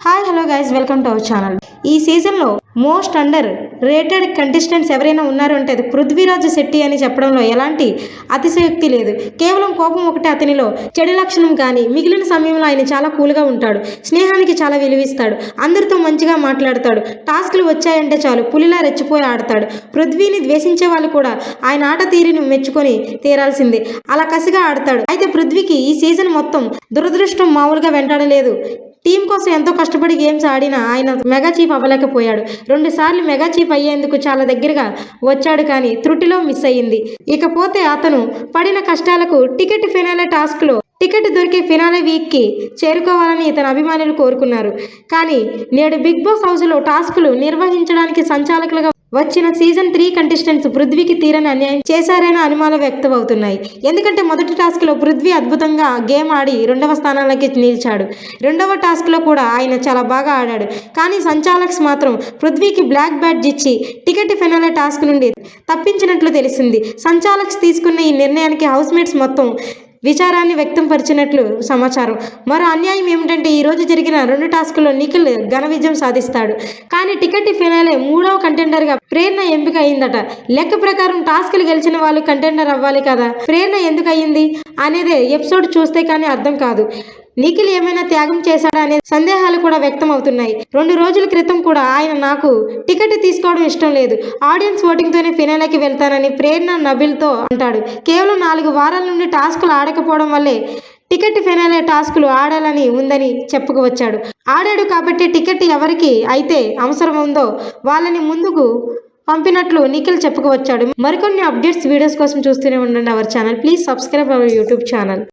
Hi hello guys, welcome to our channel. ఈ సీజన్లో most under rated contestants ఎవరైనా ఉన్నారు అంటే అది పృథ్వీరాజ్ శెట్టి అని చెప్పడంలో ఎలాంటి అతిశయోక్తి లేదు. కేవలం కోపం ఒకటే అతనిలో చెడు లక్షణం, కానీ మిగిలిన సమయంలో ఆయన చాలా కూల్గా ఉంటాడు. స్నేహానికి చాలా విలువిస్తాడు. అందరితో మంచిగా మాట్లాడతాడు. టాస్క్లు వచ్చాయంటే చాలు పులిలా రెచ్చిపోయి ఆడతాడు. పృథ్వీని ద్వేషించే వాళ్ళు కూడా ఆయన ఆట తీరును మెచ్చుకొని తీరాల్సిందే, అలా కసిగా ఆడతాడు. అయితే పృథ్వీకి ఈ సీజన్ మొత్తం దురదృష్టం మామూలుగా వెంటాడలేదు. టీం కోసం ఎంతో కష్టపడి గేమ్స్ ఆడినా ఆయన మెగా చీఫ్ అవ్వలేకపోయాడు. 2 సార్లు మెగా చీఫ్ అయ్యేందుకు చాలా దగ్గరగా వచ్చాడు, కానీ త్రుటిలో మిస్ అయ్యింది. ఇకపోతే అతను పడిన కష్టాలకు టికెట్ ఫినాలే టాస్క్లో టికెట్ దొరికే ఫినాలే వీక్కి చేరుకోవాలని ఇతని అభిమానులు కోరుకున్నారు. కానీ నేడు బిగ్ బాస్ హౌస్లో టాస్కులు నిర్వహించడానికి సంచాలకులుగా వచ్చిన సీజన్ 3 కంటెస్టెంట్స్ పృథ్వీకి తీరని అన్యాయం చేశారని అనుమానాలు వ్యక్తమవుతున్నాయి. ఎందుకంటే మొదటి టాస్క్లో పృథ్వీ అద్భుతంగా గేమ్ ఆడి 2వ స్థానానికి నిలిచాడు. 2వ టాస్క్లో కూడా ఆయన చాలా బాగా ఆడాడు. కానీ సంచాలక్స్ మాత్రం పృథ్వీకి బ్లాక్ బ్యాడ్జ్ ఇచ్చి టికెట్ ఫినాలే టాస్క్ నుండి తప్పించినట్లు తెలిసింది. సంచాలక్స్ తీసుకున్న ఈ నిర్ణయానికి హౌస్మేట్స్ మొత్తం విచారాన్ని వ్యక్తం పరిచినట్లు సమాచారం. మరో అన్యాయం ఏమిటంటే ఈరోజు జరిగిన 2 టాస్కుల్లో నిఖిల్ ఘన విజయం సాధిస్తాడు. కానీ టికెట్ ఫినాలే 3వ కంటెండర్గా ప్రేరణ ఎంపిక అయిందట. లెక్క ప్రకారం టాస్కులు గెలిచిన వాళ్ళు కంటెండర్ అవ్వాలి కదా, ప్రేరణ ఎందుకు అయ్యింది అనేదే ఎపిసోడ్ చూస్తే కానీ అర్థం కాదు. నిఖిల్ ఏమైనా త్యాగం చేశాడా అనే సందేహాలు కూడా వ్యక్తం అవుతున్నాయి. 2 రోజుల క్రితం కూడా ఆయన నాకు టికెట్ తీసుకోవడం ఇష్టం లేదు, ఆడియన్స్ ఓటింగ్తోనే ఫినాలేకి వెళ్తానని ప్రేరణ నబిల్తో అంటాడు. కేవలం 4 వారాల నుండి టాస్కులు ఆడకపోవడం వల్లే టికెట్ ఫినాలే టాస్కులు ఆడాలని ఉందని చెప్పుకోవచ్చాడు. ఆడాడు కాబట్టి టికెట్ ఎవరికి అయితే అవసరం ఉందో వాళ్ళని ముందుకు పంపినట్లు నిఖిల్ చెప్పుకోవచ్చాడు. మరికొన్ని అప్డేట్స్ వీడియోస్ కోసం చూస్తూనే ఉండండి our channel. Please subscribe our YouTube channel.